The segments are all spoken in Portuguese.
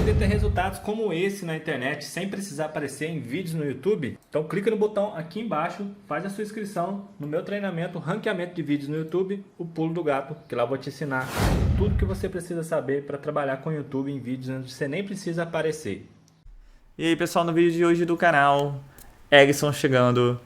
poder ter resultados como esse na internet sem precisar aparecer em vídeos no YouTube, então clica no botão aqui embaixo, faz a sua inscrição no meu treinamento Ranqueamento de Vídeos no YouTube, o Pulo do Gato, que lá eu vou te ensinar tudo que você precisa saber para trabalhar com o YouTube em vídeos onde você nem precisa aparecer. E aí pessoal, no vídeo de hoje do canal, Erisson chegando,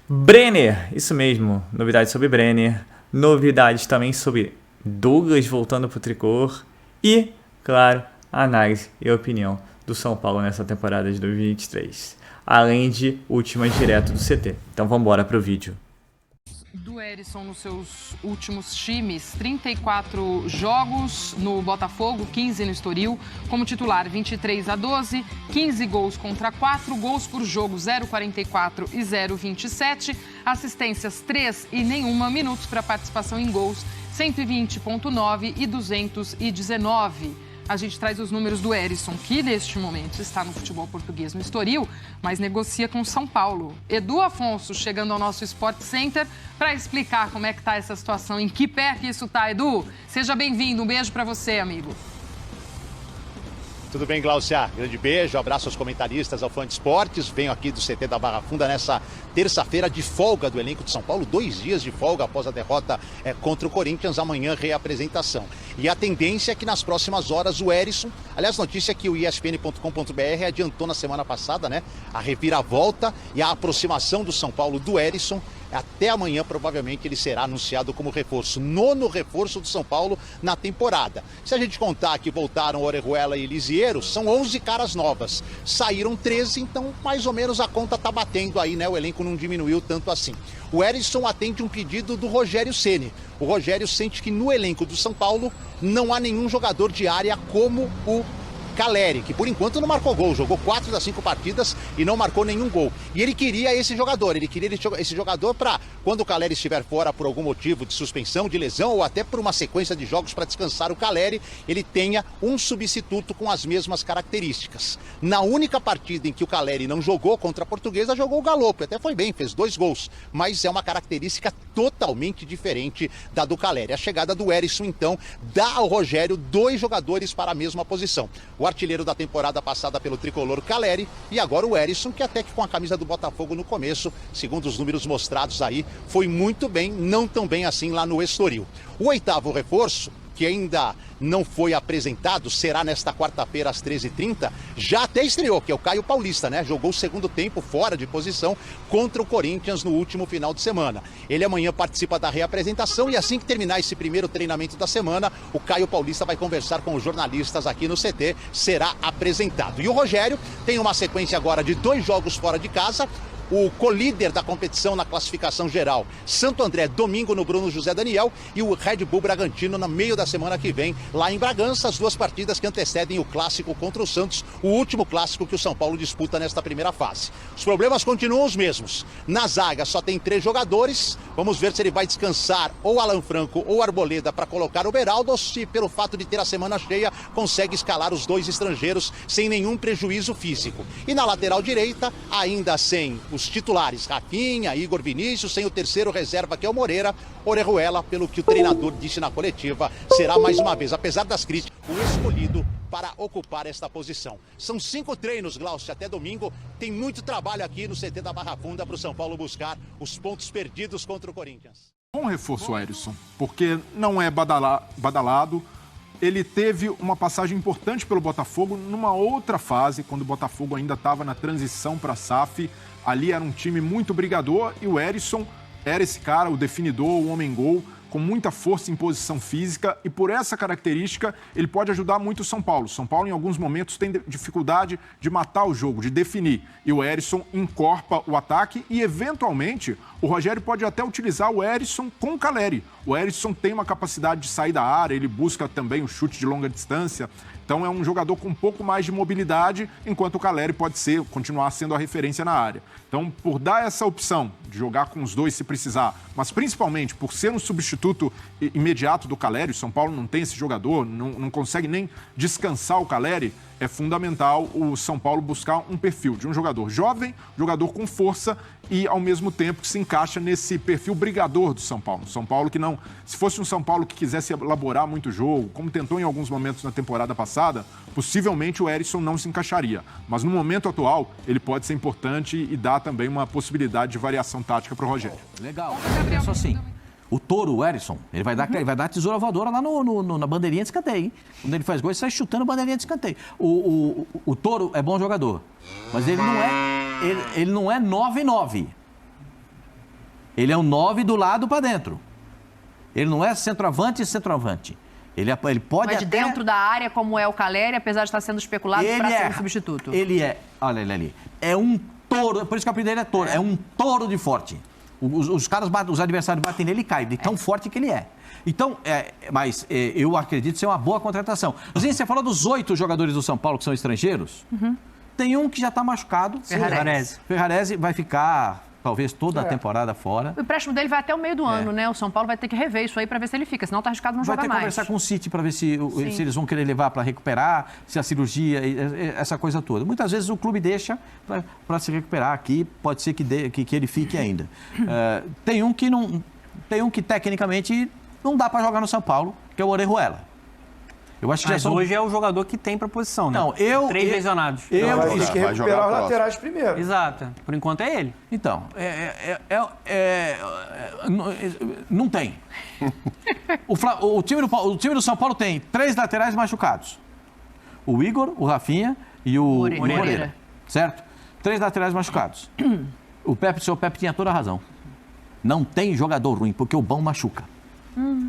Brenner, isso mesmo, novidades sobre Brenner, novidades também sobre Douglas voltando para o Tricolor e, claro, a análise e a opinião do São Paulo nessa temporada de 2023, além de últimas direto do CT. Então vamos embora para o vídeo. Do Erisson nos seus últimos times, 34 jogos no Botafogo, 15 no Estoril, como titular 23-12, 15 gols contra 4, gols por jogo 0,44 e 0,27, assistências 3 e nenhuma, minutos para participação em gols 120,9 e 219. A gente traz os números do Erisson, que neste momento está no futebol português no Estoril, mas negocia com São Paulo. Edu Afonso chegando ao nosso Sport Center para explicar como é que está essa situação, em que pé que isso está. Edu, seja bem-vindo, um beijo para você, amigo. Tudo bem, Glaucia? Grande beijo, abraço aos comentaristas, ao Fã de Esportes. Venho aqui do CT da Barra Funda nessa terça-feira de folga do elenco de São Paulo. 2 dias de folga após a derrota contra o Corinthians. Amanhã, reapresentação. E a tendência é que nas próximas horas o Erisson... Aliás, notícia que o ESPN.com.br adiantou na semana passada, né? A reviravolta e a aproximação do São Paulo do Erisson. Até amanhã, provavelmente, ele será anunciado como reforço. 9º reforço do São Paulo na temporada. Se a gente contar que voltaram Orejuela e Lisieiro, são 11 caras novas. Saíram 13, então mais ou menos a conta tá batendo aí, né? O elenco não diminuiu tanto assim. O Erisson atende um pedido do Rogério Ceni. O Rogério sente que no elenco do São Paulo não há nenhum jogador de área como o Caleri, que por enquanto não marcou gol, jogou 4 das 5 partidas e não marcou nenhum gol. E ele queria esse jogador, esse jogador para quando o Caleri estiver fora por algum motivo de suspensão, de lesão ou até por uma sequência de jogos para descansar o Caleri, ele tenha um substituto com as mesmas características. Na única partida em que o Caleri não jogou contra a Portuguesa, jogou o Galopo, até foi bem, fez 2 gols, mas é uma característica totalmente diferente da do Caleri. A chegada do Erisson, então, dá ao Rogério 2 jogadores para a mesma posição. O artilheiro da temporada passada pelo tricolor Caleri e agora o Erisson, que até que com a camisa do Botafogo no começo, segundo os números mostrados aí, foi muito bem, não tão bem assim lá no Estoril. O 8º reforço, que ainda não foi apresentado, será nesta quarta-feira às 13h30, já até estreou, que é o Caio Paulista, né? Jogou o segundo tempo fora de posição contra o Corinthians no último final de semana. Ele amanhã participa da reapresentação e assim que terminar esse primeiro treinamento da semana, o Caio Paulista vai conversar com os jornalistas aqui no CT, será apresentado. E o Rogério tem uma sequência agora de 2 jogos fora de casa. O colíder da competição na classificação geral, Santo André, domingo no Bruno José Daniel, e o Red Bull Bragantino no meio da semana que vem, lá em Bragança, as 2 partidas que antecedem o clássico contra o Santos, o último clássico que o São Paulo disputa nesta primeira fase. Os problemas continuam os mesmos. Na zaga só tem 3 jogadores, vamos ver se ele vai descansar ou Alan Franco ou Arboleda para colocar o Beraldo, ou se pelo fato de ter a semana cheia, consegue escalar os 2 estrangeiros sem nenhum prejuízo físico. E na lateral direita, ainda sem os titulares, Rafinha, Igor Vinícius, sem o terceiro reserva que é o Moreira, Orejuela, pelo que o treinador disse na coletiva, será mais uma vez, apesar das críticas, o escolhido para ocupar esta posição. São 5 treinos, Glaucio, até domingo. Tem muito trabalho aqui no CT da Barra Funda para o São Paulo buscar os pontos perdidos contra o Corinthians. Bom reforço, Erisson, porque não é badalado. Ele teve uma passagem importante pelo Botafogo numa outra fase, quando o Botafogo ainda estava na transição para a SAF. Ali era um time muito brigador e o Erisson era esse cara, o definidor, o homem-gol, com muita força em posição física e por essa característica ele pode ajudar muito o São Paulo. São Paulo em alguns momentos tem dificuldade de matar o jogo, de definir. E o Erisson encorpa o ataque e eventualmente o Rogério pode até utilizar o Erisson com o Caleri. O Erisson tem uma capacidade de sair da área, ele busca também o chute de longa distância. Então é um jogador com um pouco mais de mobilidade, enquanto o Caleri pode continuar sendo a referência na área. Então, por dar essa opção de jogar com os 2 se precisar, mas principalmente por ser um substituto imediato do Caleri, o São Paulo não tem esse jogador, não consegue nem descansar o Caleri, é fundamental o São Paulo buscar um perfil de um jogador jovem, jogador com força e, ao mesmo tempo, que se encaixa nesse perfil brigador do São Paulo. São Paulo que não... Se fosse um São Paulo que quisesse elaborar muito jogo, como tentou em alguns momentos na temporada passada, passada, possivelmente o Erisson não se encaixaria. Mas no momento atual, ele pode ser importante e dá também uma possibilidade de variação tática para o Rogério. Legal. Penso assim, o Touro, o Erisson, ele vai dar tesoura voadora lá na bandeirinha de escanteio, hein? Quando ele faz gol, ele sai chutando a bandeirinha de escanteio. O Touro é bom jogador, mas ele não é 9-9. Ele é um 9 do lado para dentro. Ele não é centroavante. Ele pode Mas de dentro da área, como é o Caleri, apesar de estar sendo especulado para ser um substituto. Olha ele ali, é um touro, por isso que o apelido dele é touro, é um touro de forte. Os adversários batem nele e caem, de tão forte que ele é. Então, eu acredito ser uma boa contratação. Zinho, você falou dos 8 jogadores do São Paulo que são estrangeiros. Tem um que já está machucado. Ferrarese vai ficar talvez toda a temporada fora. O empréstimo dele vai até o meio do ano, né? O São Paulo vai ter que rever isso aí para ver se ele fica, senão tá arriscado não jogar mais. Vai ter que conversar com o City para ver se eles vão querer levar para recuperar, se a cirurgia, essa coisa toda. Muitas vezes o clube deixa para se recuperar aqui, pode ser que ele fique ainda. Tem um que tecnicamente não dá para jogar no São Paulo, que é o Orejuela. Eu acho que Mas hoje é o jogador que tem para posição, né? Não, 3 lesionados. Tem que recuperar os laterais primeiro. Exato. Por enquanto é ele. Então, não tem. O time do São Paulo tem 3 laterais machucados. O Igor, o Rafinha e o Moreira. Certo? 3 laterais machucados. O seu Pepe tinha toda a razão. Não tem jogador ruim, porque o bom machuca.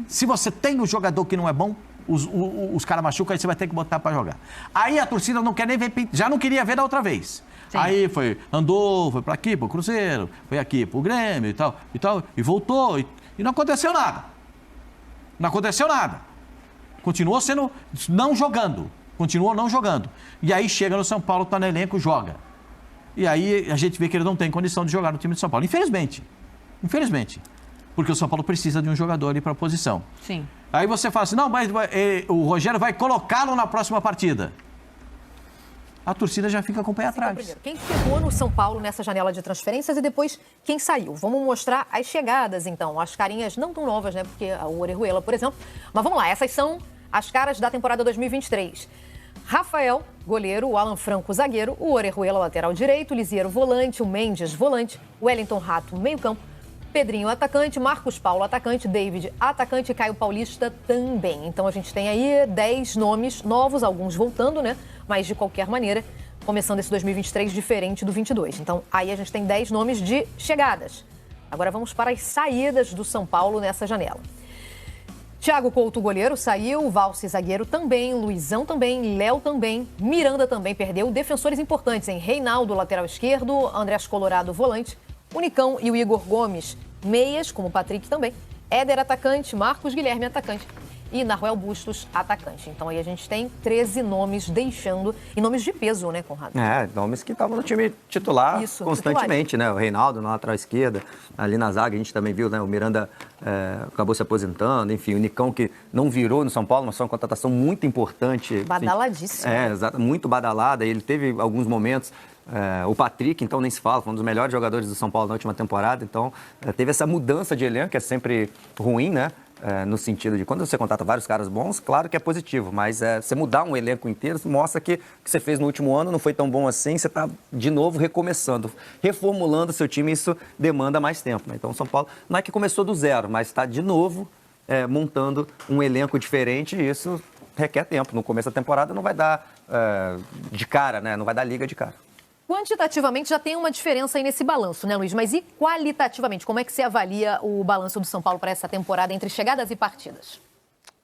Se você tem um jogador que não é bom, os caras machucam, aí você vai ter que botar para jogar. Aí a torcida não quer nem ver, já não queria ver da outra vez. Sim. Aí foi para aqui, pro Cruzeiro, foi aqui pro Grêmio e tal, e voltou, e não aconteceu nada. Não aconteceu nada. Continuou não jogando. E aí chega no São Paulo, tá no elenco, joga. E aí a gente vê que ele não tem condição de jogar no time de São Paulo. Infelizmente. Porque o São Paulo precisa de um jogador ali para a posição. Sim. Aí você fala assim, não, mas o Rogério vai colocá-lo na próxima partida. A torcida já fica com o pé atrás. Quem chegou no São Paulo nessa janela de transferências e depois quem saiu? Vamos mostrar as chegadas, então. As carinhas não tão novas, né? Porque o Orejuela, por exemplo. Mas vamos lá, essas são as caras da temporada 2023. Rafael, goleiro, o Alan Franco, zagueiro, o Orejuela, lateral direito, o Lisiero, volante, o Mendes, volante, o Wellington Rato, meio-campo, Pedrinho, atacante, Marcos Paulo, atacante, David, atacante, Caio Paulista também. Então a gente tem aí 10 nomes novos, alguns voltando, né? Mas de qualquer maneira, começando esse 2023 diferente do 22. Então aí a gente tem 10 nomes de chegadas. Agora vamos para as saídas do São Paulo nessa janela. Thiago Couto, goleiro, saiu, Valse, zagueiro também, Luizão também, Léo também, Miranda também perdeu, defensores importantes, hein? Reinaldo, lateral esquerdo, Andrés Colorado, volante, o Nicão e o Igor Gomes, meias, como o Patrick também, Éder, atacante, Marcos Guilherme, atacante, e Naruel Bustos, atacante. Então aí a gente tem 13 nomes deixando, e nomes de peso, né, Conrado? Nomes que estavam no time titular constantemente, né? O Reinaldo na lateral esquerda, ali na zaga a gente também viu, né? O Miranda acabou se aposentando, enfim, o Nicão que não virou no São Paulo, mas foi uma contratação muito importante. Badaladíssimo. Exato, muito badalada, ele teve alguns momentos. O Patrick, então, nem se fala, foi um dos melhores jogadores do São Paulo na última temporada. Então, teve essa mudança de elenco, que é sempre ruim, né? No sentido de quando você contrata vários caras bons, claro que é positivo, mas você mudar um elenco inteiro mostra que o que você fez no último ano não foi tão bom assim, você está de novo recomeçando, reformulando o seu time, isso demanda mais tempo, né? Então, o São Paulo não é que começou do zero, mas está de novo montando um elenco diferente e isso requer tempo. No começo da temporada não vai dar de cara, né? Não vai dar liga de cara. Quantitativamente já tem uma diferença aí nesse balanço, né, Luiz? Mas e qualitativamente, como é que você avalia o balanço do São Paulo para essa temporada entre chegadas e partidas?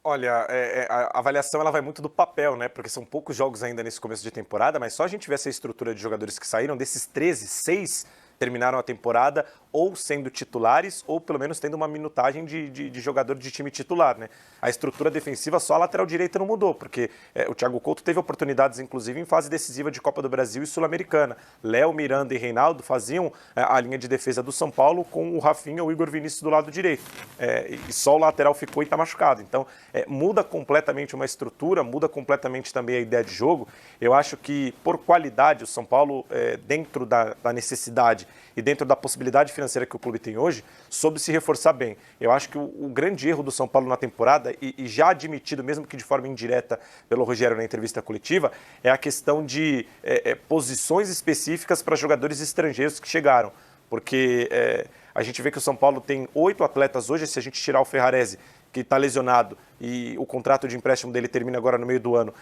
Olha, a avaliação ela vai muito do papel, né? Porque são poucos jogos ainda nesse começo de temporada, mas só a gente vê essa estrutura de jogadores que saíram, desses 13, 6 terminaram a temporada ou sendo titulares ou pelo menos tendo uma minutagem de jogador de time titular, né? A estrutura defensiva só a lateral direita não mudou, porque o Thiago Couto teve oportunidades inclusive em fase decisiva de Copa do Brasil e Sul-Americana. Léo, Miranda e Reinaldo faziam a linha de defesa do São Paulo com o Rafinha, o Igor Vinícius do lado direito. E só o lateral ficou e está machucado. Então, muda completamente uma estrutura, muda completamente também a ideia de jogo. Eu acho que, por qualidade, o São Paulo, dentro da necessidade e dentro da possibilidade financeira que o clube tem hoje, soube se reforçar bem. Eu acho que o grande erro do São Paulo na temporada, e já admitido, mesmo que de forma indireta pelo Rogério na entrevista coletiva, é a questão de posições específicas para jogadores estrangeiros que chegaram. Porque a gente vê que o São Paulo tem 8 atletas hoje, se a gente tirar o Ferrarese, que está lesionado e o contrato de empréstimo dele termina agora no meio do ano,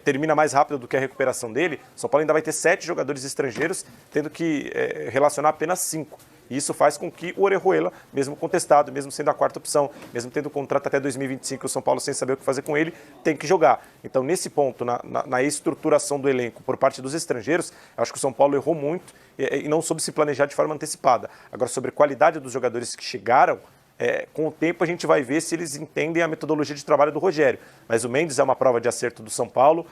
termina mais rápido do que a recuperação dele, o São Paulo ainda vai ter 7 jogadores estrangeiros, tendo que relacionar apenas 5. E isso faz com que o Orejuela, mesmo contestado, mesmo sendo a quarta opção, mesmo tendo contrato até 2025, o São Paulo sem saber o que fazer com ele, tem que jogar. Então, nesse ponto, na estruturação do elenco por parte dos estrangeiros, acho que o São Paulo errou muito e não soube se planejar de forma antecipada. Agora, sobre a qualidade dos jogadores que chegaram, com o tempo a gente vai ver se eles entendem a metodologia de trabalho do Rogério. Mas o Mendes é uma prova de acerto do São Paulo.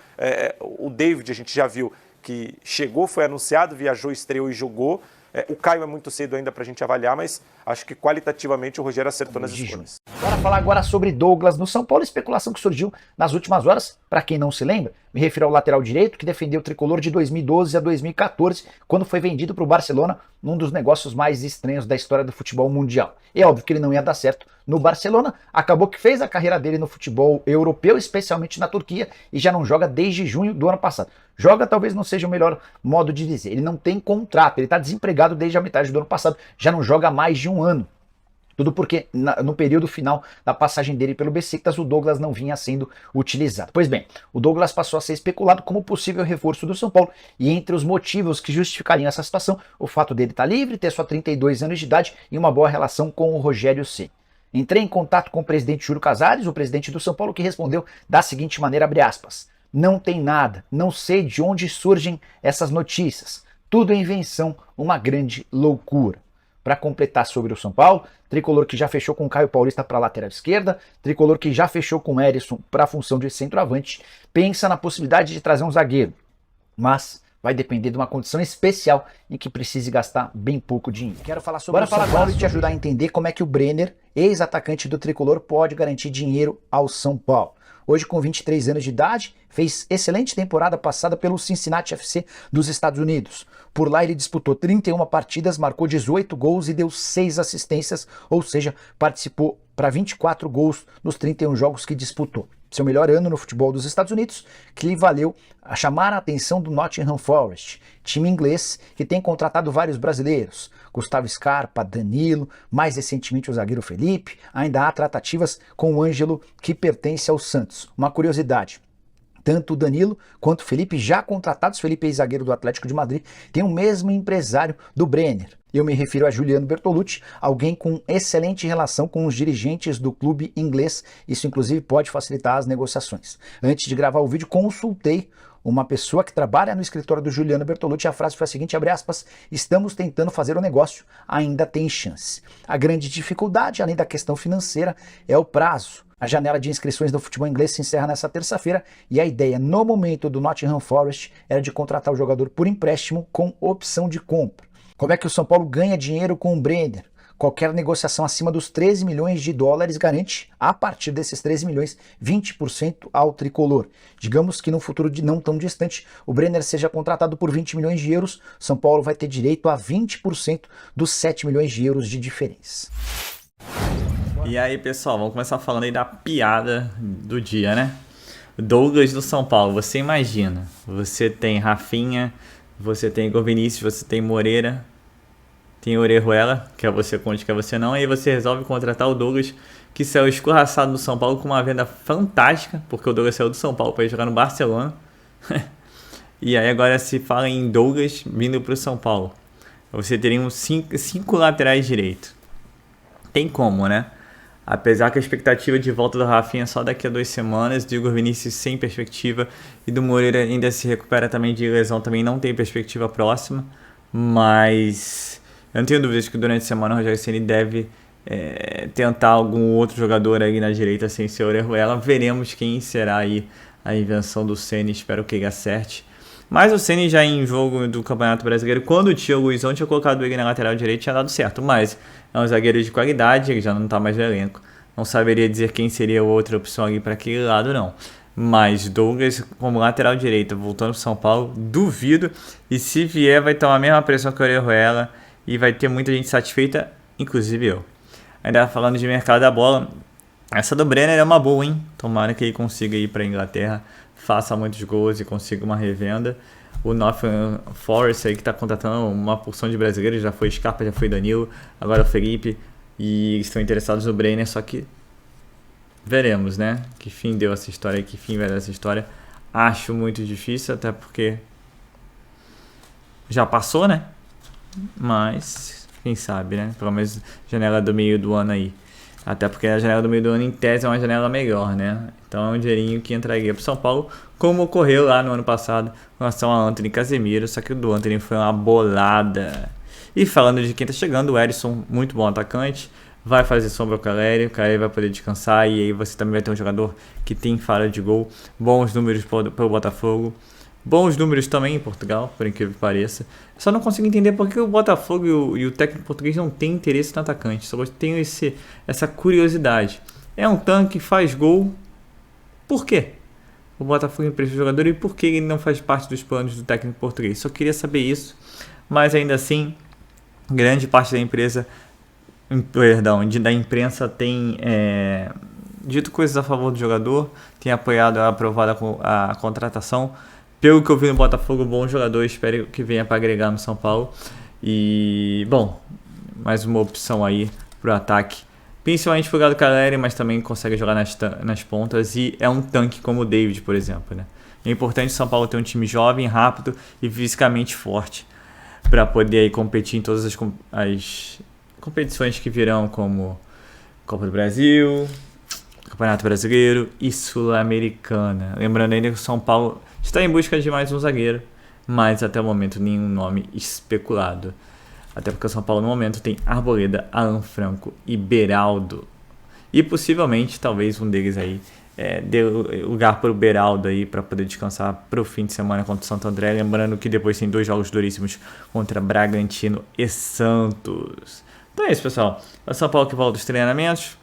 O David a gente já viu que chegou, foi anunciado, viajou, estreou e jogou. O Caio é muito cedo ainda para a gente avaliar, mas acho que qualitativamente o Rogério acertou nas escolhas. Bora falar agora sobre Douglas no São Paulo, especulação que surgiu nas últimas horas. Para quem não se lembra, me refiro ao lateral direito que defendeu o tricolor de 2012 a 2014, quando foi vendido para o Barcelona, num dos negócios mais estranhos da história do futebol mundial. É óbvio que ele não ia dar certo no Barcelona, acabou que fez a carreira dele no futebol europeu, especialmente na Turquia, e já não joga desde junho do ano passado. Joga talvez não seja o melhor modo de dizer, ele não tem contrato, ele está desempregado desde a metade do ano passado, já não joga há mais de um ano. Tudo porque no período final da passagem dele pelo Besiktas, o Douglas não vinha sendo utilizado. Pois bem, o Douglas passou a ser especulado como possível reforço do São Paulo, e entre os motivos que justificariam essa situação, o fato dele estar livre, ter só 32 anos de idade e uma boa relação com o Rogério Ceni. Entrei em contato com o presidente Júlio Casares, o presidente do São Paulo, que respondeu da seguinte maneira, abre aspas, não tem nada, não sei de onde surgem essas notícias, tudo é invenção, uma grande loucura. Para completar sobre o São Paulo, tricolor que já fechou com o Caio Paulista para a lateral esquerda, tricolor que já fechou com o Erisson para a função de centroavante, pensa na possibilidade de trazer um zagueiro, mas vai depender de uma condição especial em que precise gastar bem pouco dinheiro. Quero falar sobre o São Paulo e te ajudar a entender como é que o Brenner, ex-atacante do tricolor, pode garantir dinheiro ao São Paulo. Hoje, com 23 anos de idade, fez excelente temporada passada pelo Cincinnati FC dos Estados Unidos. Por lá ele disputou 31 partidas, marcou 18 gols e deu 6 assistências, ou seja, participou para 24 gols nos 31 jogos que disputou. Seu melhor ano no futebol dos Estados Unidos, que lhe valeu a chamar a atenção do Nottingham Forest, time inglês que tem contratado vários brasileiros, Gustavo Scarpa, Danilo, mais recentemente o zagueiro Felipe, ainda há tratativas com o Ângelo, que pertence ao Santos. Uma curiosidade, tanto o Danilo quanto o Felipe, já contratados, Felipe ex-zagueiro do Atlético de Madrid, tem o mesmo empresário do Brenner. Eu me refiro a Juliano Bertolucci, alguém com excelente relação com os dirigentes do clube inglês. Isso, inclusive, pode facilitar as negociações. Antes de gravar o vídeo, consultei uma pessoa que trabalha no escritório do Juliano Bertolucci. A frase foi a seguinte, abre aspas, estamos tentando fazer o negócio, ainda tem chance. A grande dificuldade, além da questão financeira, é o prazo. A janela de inscrições do futebol inglês se encerra nessa terça-feira e a ideia, no momento do Nottingham Forest, era de contratar o jogador por empréstimo com opção de compra. Como é que o São Paulo ganha dinheiro com o Brenner? Qualquer negociação acima dos 13 milhões de dólares garante, a partir desses 13 milhões, 20% ao tricolor. Digamos que no futuro não tão distante, o Brenner seja contratado por 20 milhões de euros, São Paulo vai ter direito a 20% dos 7 milhões de euros de diferença. E aí, pessoal, vamos começar falando aí da piada do dia, né? Douglas do São Paulo, você imagina, você tem Rafinha, você tem Igor Vinícius, você tem Moreira, tem Orejuela, quer você conte, quer você não, aí você resolve contratar o Douglas, que saiu escorraçado do São Paulo com uma venda fantástica, porque o Douglas saiu do São Paulo para ir jogar no Barcelona. E aí agora se fala em Douglas vindo para o São Paulo. Você teria uns 5 laterais direito. Tem como, né? Apesar que a expectativa de volta do Rafinha é só daqui a 2 semanas, do Igor Vinícius sem perspectiva e do Moreira ainda se recupera também de lesão, também não tem perspectiva próxima, mas eu não tenho dúvidas que durante a semana o Rogério Ceni deve tentar algum outro jogador aí na direita sem ser Orejuela. Veremos quem será aí a invenção do Ceni, espero que ele acerte. Mas o Ceni já em jogo do Campeonato Brasileiro, quando o Tio Luizão tinha colocado ele na lateral direita, tinha dado certo. Mas é um zagueiro de qualidade, ele já não está mais no elenco. Não saberia dizer quem seria a outra opção ali para aquele lado, não. Mas Douglas como lateral direito, voltando para São Paulo, duvido. E se vier, vai tomar a mesma pressão que o Orejuela. e vai ter muita gente satisfeita, inclusive eu. Ainda falando de mercado da bola, essa do Brenner é uma boa, hein? Tomara que ele consiga ir para a Inglaterra, faça muitos gols e consiga uma revenda. O Nottingham Forest aí que está contratando uma porção de brasileiros, já foi Scarpa, já foi Danilo, agora o Felipe, e estão interessados no Brenner, só que veremos, né? Que fim deu essa história e que fim vai dar essa história. Acho muito difícil, até porque já passou, né? Mas, quem sabe, né? Pelo menos janela do meio do ano aí. Até porque a janela do meio do ano, em tese, é uma janela melhor, né? Então é um dinheirinho que entraria para o São Paulo, como ocorreu lá no ano passado com relação a Antony Casemiro, só que o do Antony foi uma bolada. E falando de quem tá chegando, o Erisson, muito bom atacante, vai fazer sombra ao Caleri, o Caleri vai poder descansar, e aí você também vai ter um jogador que tem falha de gol, bons números pelo Botafogo, bons números também em Portugal, por incrível que pareça. Só não consigo entender porque o Botafogo e o técnico português não tem interesse no atacante, só tenho essa curiosidade. É um tanque, faz gol, por quê? O Botafogo empresta o jogador e por que ele não faz parte dos planos do técnico português? Só queria saber isso, mas ainda assim, grande parte da empresa, da imprensa tem dito coisas a favor do jogador, tem apoiado, aprovado a contratação. Pelo que eu vi no Botafogo, bom jogador, espero que venha para agregar no São Paulo. E, bom, mais uma opção aí pro ataque. Principalmente pro lado do Caleri, mas também consegue jogar nas pontas. E é um tanque como o David, por exemplo, né? É importante o São Paulo ter um time jovem, rápido e fisicamente forte para poder aí competir em todas as competições que virão, como Copa do Brasil, Campeonato Brasileiro e Sul-Americana. Lembrando ainda que o São Paulo está em busca de mais um zagueiro, mas até o momento nenhum nome especulado. Até porque o São Paulo no momento tem Arboleda, Alan Franco e Beraldo. E possivelmente, talvez um deles aí dê lugar para o Beraldo aí para poder descansar para o fim de semana contra o Santo André. Lembrando que depois tem 2 jogos duríssimos contra Bragantino e Santos. Então é isso, pessoal. O São Paulo que volta aos treinamentos.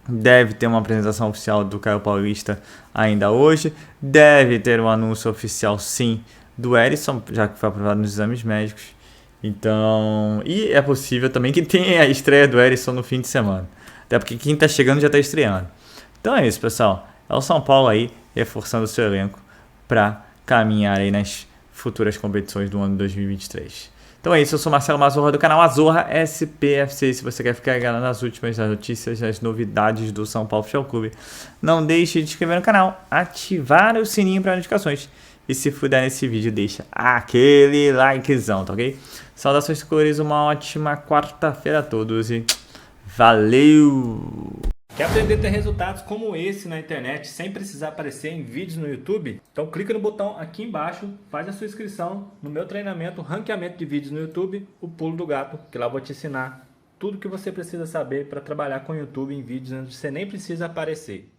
Deve ter uma apresentação oficial do Caio Paulista ainda hoje. Deve ter um anúncio oficial, sim, do Erisson, já que foi aprovado nos exames médicos. Então, e é possível também que tenha a estreia do Erisson no fim de semana. Até porque quem tá chegando já tá estreando. Então é isso, pessoal. É o São Paulo aí reforçando o seu elenco para caminhar aí nas futuras competições do ano 2023. Então é isso, eu sou Marcelo Mazorra do canal Mazorra SPFC. Se você quer ficar ligado nas últimas notícias, nas novidades do São Paulo Futebol Clube, não deixe de se inscrever no canal, ativar o sininho para notificações e se puder nesse vídeo, deixa aquele likezão, tá ok? Saudações cores, uma ótima quarta-feira a todos e valeu! Quer aprender a ter resultados como esse na internet sem precisar aparecer em vídeos no YouTube? Então clica no botão aqui embaixo, faz a sua inscrição no meu treinamento Ranqueamento de Vídeos no YouTube, o Pulo do Gato, que lá eu vou te ensinar tudo que você precisa saber para trabalhar com o YouTube em vídeos onde você nem precisa aparecer.